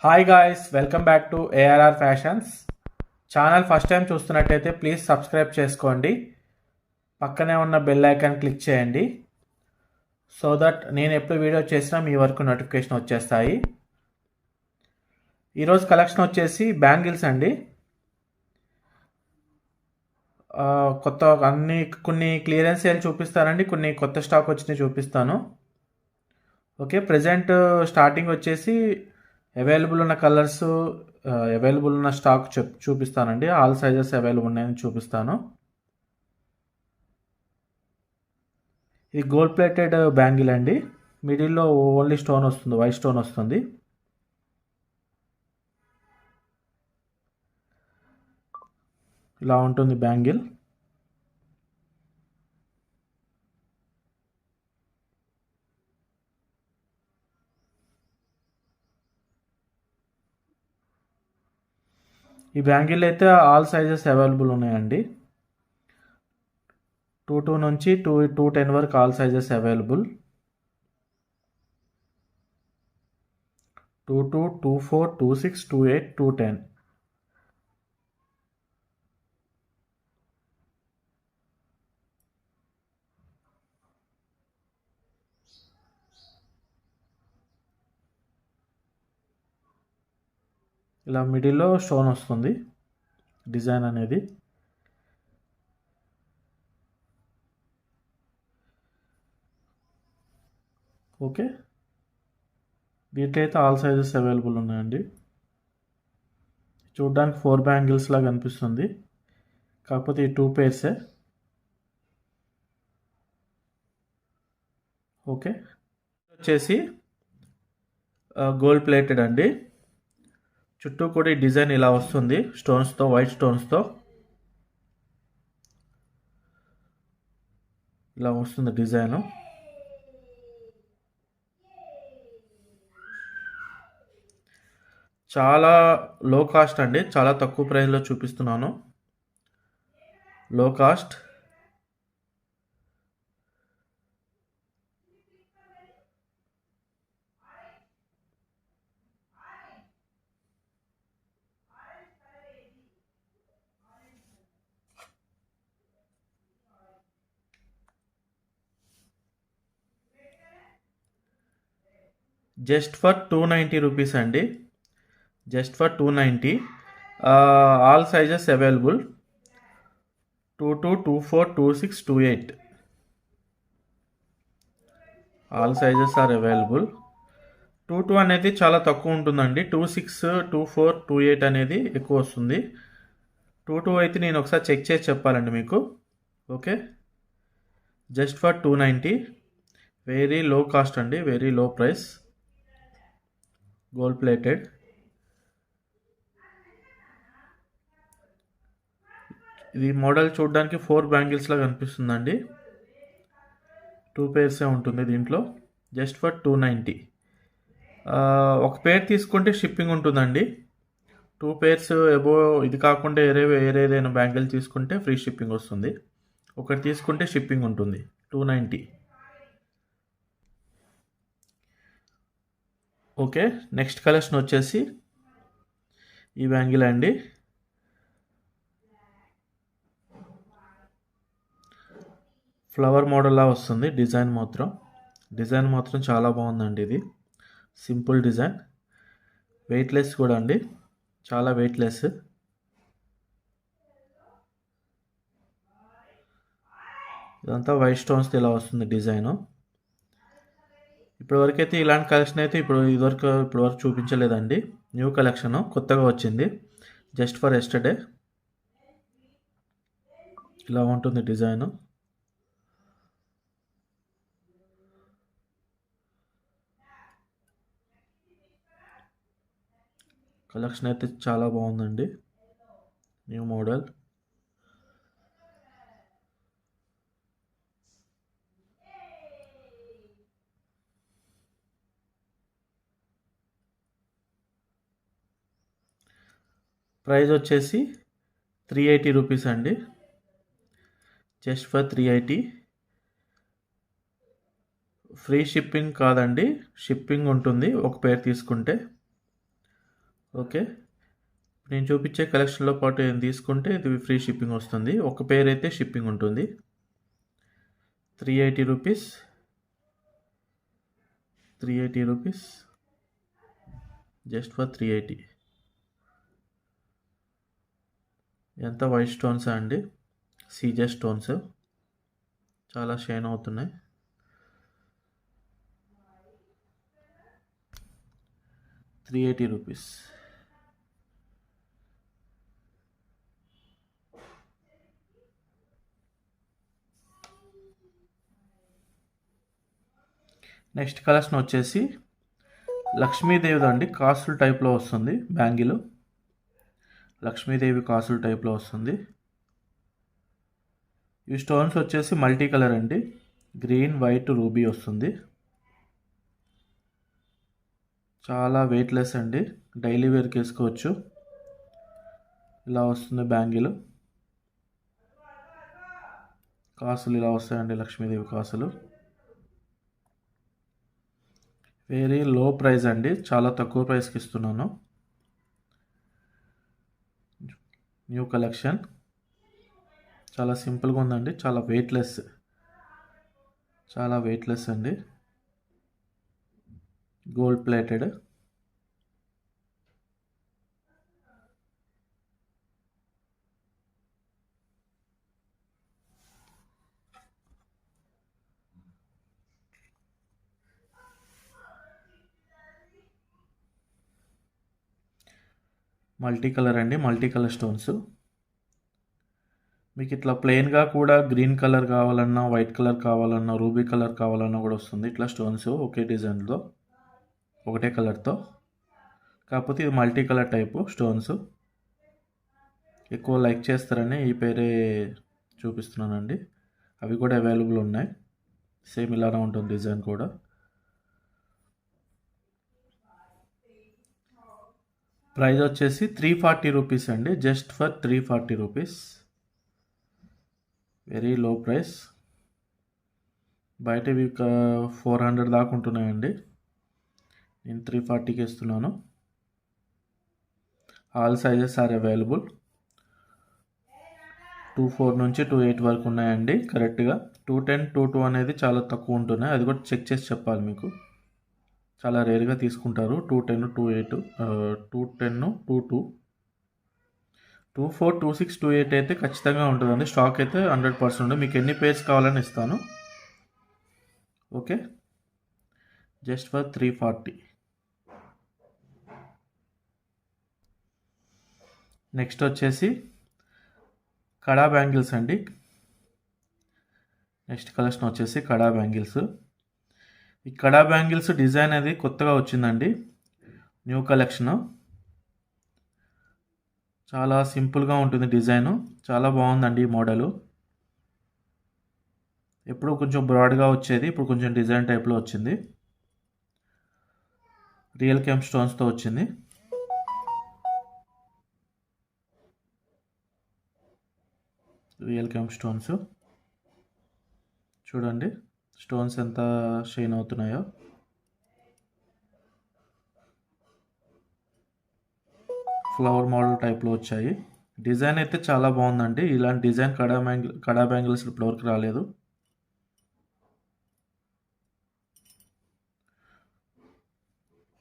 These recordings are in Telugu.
Hi guys, welcome back to ARR fashions. Channel first time చూస్తున్నట్టయితే ప్లీజ్ సబ్స్క్రైబ్ చేసుకోండి. పక్కనే ఉన్న బెల్ ఐకాన్ క్లిక్ చేయండి సో దట్ నేను ఎప్పుడు వీడియో చేసినా మీ వరకు నోటిఫికేషన్ వచ్చేస్తాయి. ఈరోజు కలెక్షన్ వచ్చేసి బ్యాంగిల్స్ అండి. కొత్త కొన్ని క్లియరెన్స్ సేల్ చూపిస్తానండి, కొన్ని కొత్త స్టాక్ వచ్చినాయి చూపిస్తాను. ఓకే, ప్రజెంట్ స్టార్టింగ్ వచ్చేసి అవైలబుల్ ఉన్న కలర్స్, అవైలబుల్ ఉన్న స్టాక్ చూపిస్తానండి. ఆల్ సైజెస్ అవైలబుల్ ఉన్నాయని చూపిస్తాను. ఇది గోల్డ్ ప్లేటెడ్ బ్యాంగిల్ అండి. మిడిల్లో ఓన్లీ స్టోన్ వస్తుంది, వైట్ స్టోన్ వస్తుంది. ఇలా ఉంటుంది బ్యాంగిల్. ఈ బ్యాంగిల్ అయితే ఆల్ సైజెస్ అవైలబుల్ ఉన్నాయండి. 22 నుంచి 210 వరకు ఆల్ సైజెస్ అవైలబుల్. 22, 24, 26, 28, 210. ఇలా మిడిల్లో స్టోన్ వస్తుంది డిజైన్ అనేది. ఓకే, దీంట్లో అయితే ఆల్ సైజెస్ అవైలబుల్ ఉన్నాయండి. చూడడానికి 4 బ్యాంగిల్స్ లాగా కనిపిస్తుంది, కాకపోతే ఈ 2 పేర్సే. ఓకే, వచ్చేసి గోల్డ్ ప్లేటెడ్ అండి. చుట్టూ కూడా ఈ డిజైన్ ఇలా వస్తుంది, స్టోన్స్తో, వైట్ స్టోన్స్తో ఇలా వస్తుంది డిజైను. చాలా లో కాస్ట్ అండి, చాలా తక్కువ ప్రైస్లో చూపిస్తున్నాను. Low cost. Just for 290 rupees అండి. Just for 290. All sizes available. 22, 24, 26, 28. All sizes are available. 22 అనేది చాలా తక్కువ ఉంటుందండి. 26, 24, 28 అనేది ఎక్కువ వస్తుంది. 22 అయితే నేను ఒకసారి చెక్ చేసి చెప్పాలండి మీకు. Okay, just for 290. Very low cost అండి, very low price. Gold plated. ఇది మోడల్ చూడడానికి 4 బ్యాంగిల్స్ లాగా కనిపిస్తుందండి. 2 పేర్సే ఉంటుంది దీంట్లో. Just for 290. ఒక పేర్ తీసుకుంటే షిప్పింగ్ ఉంటుందండి. 2 పేర్స్ ఎబో ఇది కాకుండా వేరే ఏదైనా బ్యాంగిల్ తీసుకుంటే ఫ్రీ షిప్పింగ్ వస్తుంది. ఒకటి తీసుకుంటే షిప్పింగ్ ఉంటుంది. 290. ఓకే, నెక్స్ట్ కలెక్షన్ వచ్చేసి ఈ బ్యాంగిల్ అండి. ఫ్లవర్ మోడల్లా వస్తుంది డిజైన్ మాత్రం చాలా బాగుందండి. ఇది సింపుల్ డిజైన్, వెయిట్లెస్ కూడా అండి, చాలా వెయిట్లెస్. ఇదంతా వైట్ స్టోన్స్ ఇలా వస్తుంది డిజైను. ఇప్పటివరకు అయితే ఇలాంటి కలెక్షన్ అయితే ఇప్పటివరకు చూపించలేదండి. న్యూ కలెక్షన్, కొత్తగా వచ్చింది, జస్ట్ ఫర్ ఎస్టర్డే. ఇలా ఉంటుంది డిజైను. కలెక్షన్ అయితే చాలా బాగుందండి, న్యూ మోడల్. ప్రైస్ వచ్చేసి 380 రూపీస్ అండి. Just for 380. ఫ్రీ షిప్పింగ్ కాదండి, షిప్పింగ్ ఉంటుంది ఒక పేర్ తీసుకుంటే. ఓకే. నేను చూపించే కలెక్షన్లో పాటు ఏం తీసుకుంటే ఇది ఫ్రీ షిప్పింగ్ వస్తుంది. ఒక పేర్ అయితే షిప్పింగ్ ఉంటుంది. 380 రూపీస్, 380 రూపీస్, జస్ట్ ఫర్ 380. ఎంత వైట్ స్టోన్సా అండి, సీజర్ స్టోన్స్, చాలా షైన్ అవుతున్నాయి. 380 రూపీస్. నెక్స్ట్ కలెక్షన్ వచ్చేసి లక్ష్మీదేవిది అండి, కాసుల టైప్లో వస్తుంది బ్యాంగిల్. లక్ష్మీదేవి కాసుల టైప్లో వస్తుంది. ఈ స్టోన్స్ వచ్చేసి మల్టీ కలర్ అండి, గ్రీన్, వైట్, రూబీ వస్తుంది. చాలా వెయిట్లెస్ అండి, డైలీ వేర్కి వేసుకోవచ్చు. ఇలా వస్తుంది బ్యాంగిల్. కాసులు ఇలా వస్తాయండి, లక్ష్మీదేవి కాసులు. వెరీ లో ప్రైస్ అండి, చాలా తక్కువ ప్రైస్కి ఇస్తున్నాను. న్యూ కలెక్షన్, చాలా సింపుల్గా ఉందండి, చాలా వెయిట్లెస్, చాలా వెయిట్లెస్ అండి. Gold plated. మల్టీ కలర్ అండి, మల్టీ కలర్ స్టోన్స్. మీకు ఇట్లా ప్లెయిన్గా కూడా గ్రీన్ కలర్ కావాలన్నా, వైట్ కలర్ కావాలన్నా, రూబీ కలర్ కావాలన్నా కూడా వస్తుంది. ఇట్లా స్టోన్స్ ఒకే డిజైన్లో, ఒకటే కలర్తో. కాకపోతే ఇది మల్టీ కలర్ టైపు స్టోన్స్. ఎక్కువ లైక్ చేస్తారని ఈ పేరే చూపిస్తున్నానండి. అవి కూడా అవైలబుల్ ఉన్నాయి, సేమ్ ఇలానే ఉంటుంది డిజైన్ కూడా. ప్రైస్ వచ్చేసి 340 రూపీస్ అండి, just for 340 rupees. Very low price. బయట ఇవి 400 దాకా ఉంటున్నాయండి, నేను 340కి ఇస్తున్నాను. All sizes are available. 24 నుంచి 28 వరకు ఉన్నాయండి కరెక్ట్గా. 210, 22 అనేది చాలా తక్కువ ఉంటున్నాయి, అది కూడా చెక్ చేసి చెప్పాలి మీకు. చాలా రేర్గా తీసుకుంటారు 210, 28, 210, 22, 24, 26, 28 అయితే ఖచ్చితంగా ఉంటుందండి. స్టాక్ అయితే 100% ఉంది. మీకు ఎన్ని పేర్స్ కావాలని ఇస్తాను. Okay, just for 340. నెక్స్ట్ వచ్చేసి కడా బ్యాంగిల్స్ అండి. నెక్స్ట్ కలెక్షన్ వచ్చేసి కడా బ్యాంగిల్స్. ఈ కడా బ్యాంగిల్స్ డిజైన్ అది కొత్తగా వచ్చిందండి, న్యూ కలెక్షన్. చాలా సింపుల్గా ఉంటుంది డిజైను, చాలా బాగుందండి ఈ మోడలు. ఎప్పుడు కొంచెం బ్రాడ్గా వచ్చేది, ఇప్పుడు కొంచెం డిజైన్ టైప్లో వచ్చింది. రియల్ కెంప్ స్టోన్స్తో వచ్చింది. రియల్ కెంప్ స్టోన్స్ చూడండి, స్టోన్స్ ఎంత షైన్ అవుతున్నాయో. ఫ్లవర్ మోడల్ టైప్లో వచ్చాయి. డిజైన్ అయితే చాలా బాగుందండి, ఇలాంటి డిజైన్ కడా బ్యాంగిల్స్ ఇప్పటివరకు రాలేదు.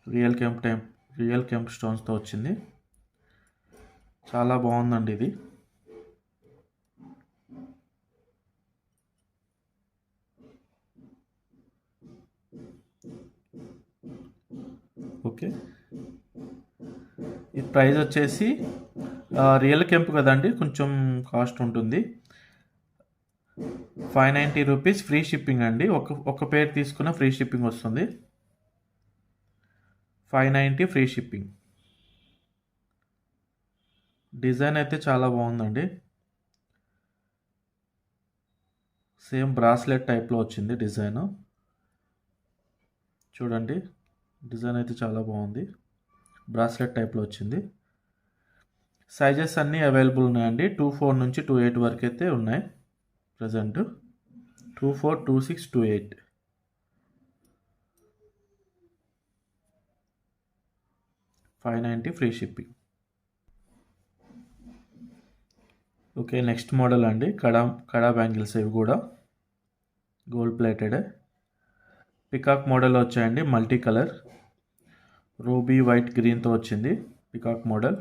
రియల్ కెంప్ స్టోన్స్తో వచ్చింది, చాలా బాగుందండి ఇది. ఓకే, ఈ ప్రైస్ వచ్చేసి రియల్ కెంప్ కదండి, కొంచెం కాస్ట్ ఉంటుంది. 590 రూపీస్, ఫ్రీ షిప్పింగ్ అండి. ఒక పేర్ తీసుకున్న ఫ్రీ షిప్పింగ్ వస్తుంది. 590 ఫ్రీ షిప్పింగ్. డిజైన్ అయితే చాలా బాగుందండి, సేమ్ బ్రాస్లెట్ టైప్లో వచ్చింది డిజైన్. చూడండి, డిజైన్ అయితే చాలా బాగుంది, బ్రాస్లెట్ టైప్లో వచ్చింది. సైజెస్ అన్నీ అవైలబుల్ ఉన్నాయండి, 24 నుంచి 28 వరకు అయితే ఉన్నాయి present. 24, 26, 28. 590 free shipping. Okay, next model అండి కడా బ్యాంగిల్స్. ఇవి కూడా గోల్డ్ ప్లేటెడ్ పికాక్ మోడల్ వచ్చాయండి. మల్టీ కలర్ రూబీ వైట్ గ్రీన్తో వచ్చింది పికాక్ మోడల్.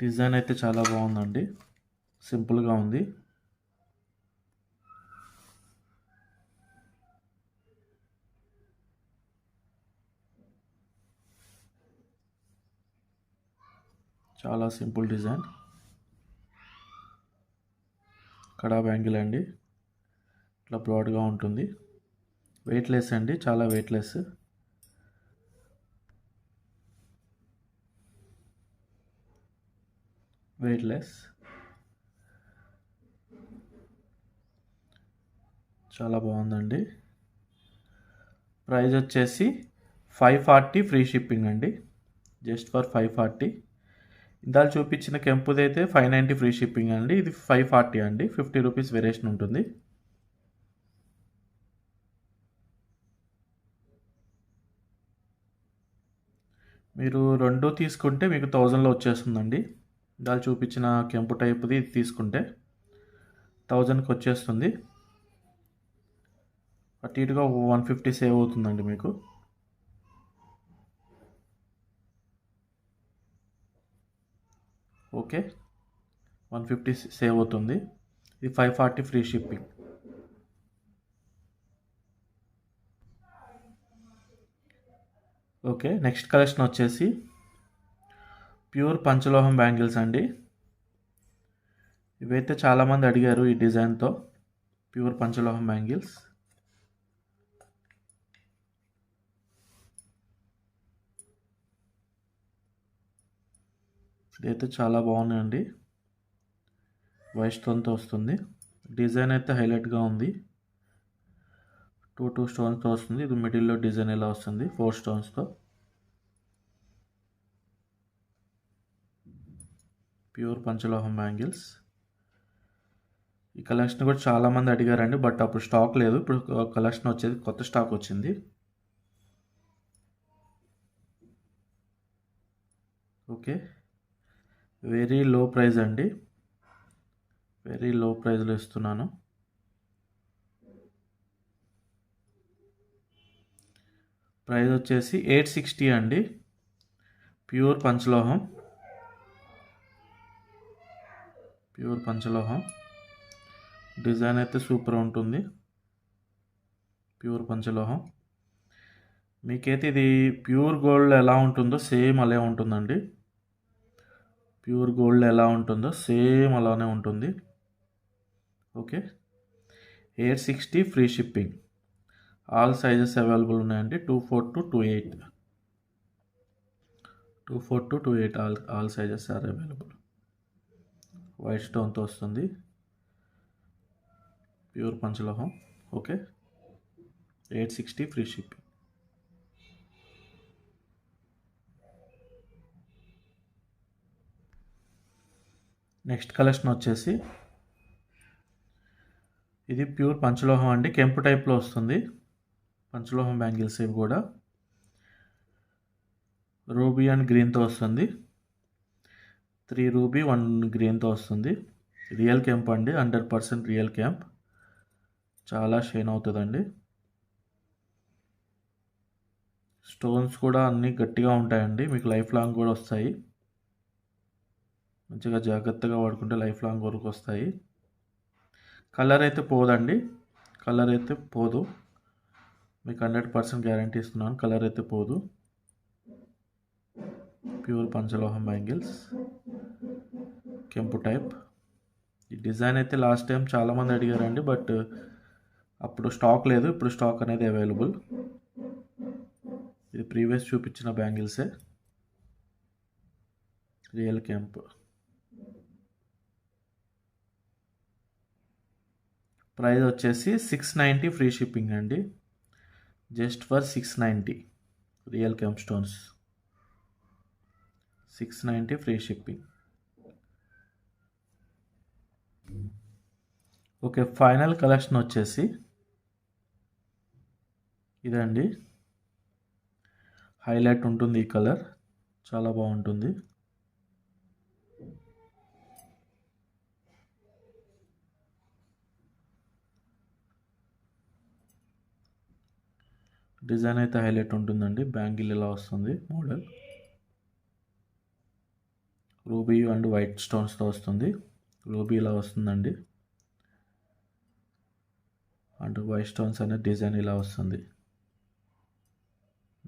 డిజైన్ అయితే చాలా బాగుందండి, సింపుల్గా ఉంది. చాలా సింపుల్ డిజైన్. కడా బ్యాంగిల్ అండి, ఇట్లా బ్రాడ్గా ఉంటుంది. వెయిట్లెస్ అండి, చాలా వెయిట్లెస్. చాలా బాగుందండి. ప్రైస్ వచ్చేసి 540 ఫ్రీ షిప్పింగ్ అండి, జస్ట్ ఫర్ 540. ఇందాక చూపించిన కెంపుది అయితే 590 ఫ్రీ షిప్పింగ్ అండి. ఇది 540 అండి, 50 రూపీస్ వేరియేషన్ ఉంటుంది. మీరు రెండు తీసుకుంటే మీకు 1000లో వచ్చేస్తుందండి. ఇందాక చూపించిన కెంపు టైప్ది తీసుకుంటే 1000కి వచ్చేస్తుంది. అటు ఇటుగా 150 సేవ్ అవుతుందండి మీకు. ఓకే, 150 సేవ్ అవుతుంది. ఇది 540 free shipping. Okay, next collection వచ్చేసి ప్యూర్ పంచలోహం బ్యాంగిల్స్ అండి. ఇవైతే చాలామంది అడిగారు ఈ డిజైన్తో. ప్యూర్ పంచలోహం బ్యాంగిల్స్. ఇదైతే చాలా బాగున్నాయండి, వైట్ స్టోన్తో వస్తుంది. డిజైన్ అయితే హైలైట్గా ఉంది. 2 స్టోన్స్తో వస్తుంది. ఇది మిడిల్లో డిజైన్ ఎలా వస్తుంది 4 స్టోన్స్తో. ప్యూర్ పంచలోహం బ్యాంగిల్స్. ఈ కలెక్షన్ కూడా చాలామంది అడిగారండి, బట్ అప్పుడు స్టాక్ లేదు. ఇప్పుడు కలెక్షన్ వచ్చేది, కొత్త స్టాక్ వచ్చింది. ఓకే, వెరీ లో ప్రైస్ అండి, వెరీ లో ప్రైస్లో ఇస్తున్నాను. ప్రైస్ వచ్చేసి 860 అండి, ప్యూర్ పంచలోహం. డిజైన్ అయితే సూపర్ ఉంటుంది. ప్యూర్ పంచలోహం. మీకైతే ఇది ప్యూర్ గోల్డ్ ఎలా ఉంటుందో సేమ్ అలా ఉంటుందండి. ప్యూర్ గోల్డ్ ఎలా ఉంటుందో సేమ్ అలానే ఉంటుంది. Okay, 860 free shipping. All sizes available ఉన్నాయండి. 24 to 28. 24 to 28 all sizes are available. White స్టోన్తో వస్తుంది, ప్యూర్ పంచలోహం. Okay, 860 free shipping. Next collection వచ్చేసి ఇది ప్యూర్ పంచలోహం అండి, కెంపు టైప్లో వస్తుంది. పంచలోహం బ్యాంగిల్స్ ఇవి కూడా రూబీ అండ్ గ్రీన్తో వస్తుంది. 3 రూబీ 1 గ్రీన్తో వస్తుంది. రియల్ కెంప్ అండి, 100% రియల్ కెంప్. చాలా షైన్ అవుతుందండి. స్టోన్స్ కూడా అన్నీ గట్టిగా ఉంటాయండి, మీకు లైఫ్ లాంగ్ కూడా వస్తాయి. మంచిగా జాగ్రత్తగా వాడుకుంటే లైఫ్ లాంగ్ వరకు వస్తాయి. కలర్ అయితే పోదండి, కలర్ అయితే పోదు, మీకు 100% గ్యారంటీ ఇస్తున్నాను. కలర్ అయితే పోదు. ప్యూర్ పంచలోహం బ్యాంగిల్స్, కెంపు టైప్. ఈ డిజైన్ అయితే లాస్ట్ టైం చాలామంది అడిగారండి, బట్ అప్పుడు స్టాక్ లేదు. ఇప్పుడు స్టాక్ అనేది అవైలబుల్. ఇది ప్రీవియస్ చూపించిన బ్యాంగిల్సే, రియల్ కెంప్. ప్రైస్ వచ్చేసి 690 ఫ్రీ షిప్పింగ్ అండి, just for 690 real kemp stones. 690 free shipping. Okay, final collection వచ్చేసి ఇదండి, హైలైట్ ఉంటుంది ఈ కలర్, చాలా బాగుంటుంది. డిజైన్ అయితే హైలైట్ ఉంటుందండి. బ్యాంగిల్ ఇలా వస్తుంది మోడల్. రూబీ అండ్ వైట్ స్టోన్స్తో వస్తుంది. రూబీ ఇలా వస్తుందండి, అండ్ వైట్ స్టోన్స్ అనే డిజైన్ ఇలా వస్తుంది.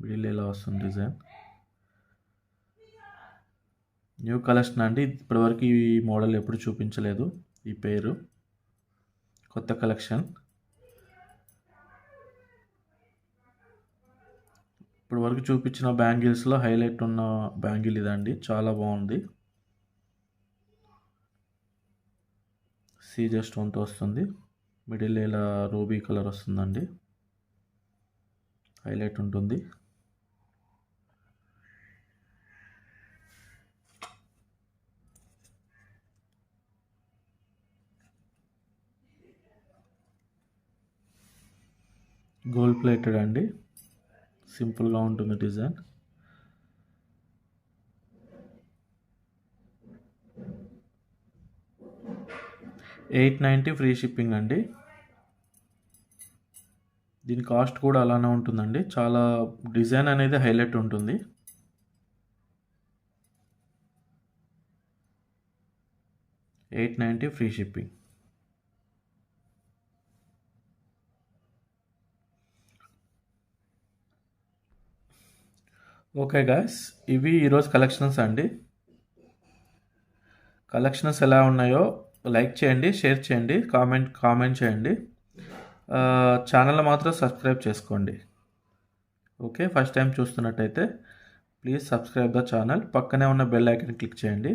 మిడిల్ ఇలా వస్తుంది డిజైన్. న్యూ కలెక్షన్ అండి, ఇప్పటివరకు ఈ మోడల్ ఎప్పుడు చూపించలేదు. ఈ పేరు కొత్త కలెక్షన్. ఇప్పటి వరకు చూపించిన బ్యాంగిల్స్లో హైలైట్ ఉన్న బ్యాంగిల్ ఇదండి, చాలా బాగుంది. సీజర్ స్టోన్తో వస్తుంది. మిడిల్ ఇలా రూబీ కలర్ వస్తుందండి, హైలైట్ ఉంటుంది. గోల్డ్ ప్లేటెడ్ అండి, సింపుల్గా ఉంటుంది డిజైన్. $890 ఫ్రీ షిప్పింగ్ అండి. దీని కాస్ట్ కూడా అలానే ఉంటుందండి. చాలా డిజైన్ అనేది హైలైట్ ఉంటుంది. $890 ఫ్రీ షిప్పింగ్. ఓకే గాయ్స్, ఇవి ఈరోజు కలెక్షన్స్ అండి. కలెక్షన్స్ ఎలా ఉన్నాయో లైక్ చేయండి, షేర్ చేయండి, కామెంట్ చేయండి. ఛానల్ మాత్రం సబ్స్క్రైబ్ చేసుకోండి. ఓకే, ఫస్ట్ టైం చూస్తున్నట్టయితే ప్లీజ్ సబ్స్క్రైబ్ ద ఛానల్. పక్కనే ఉన్న బెల్ ఐకాన్ క్లిక్ చేయండి,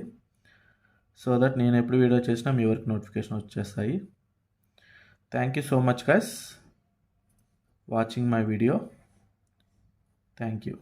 సో దట్ నేను ఎప్పుడు వీడియో చేసినా మీ వరకు నోటిఫికేషన్ వచ్చేస్తాయి. Thank you so much guys watching my video. Thank you.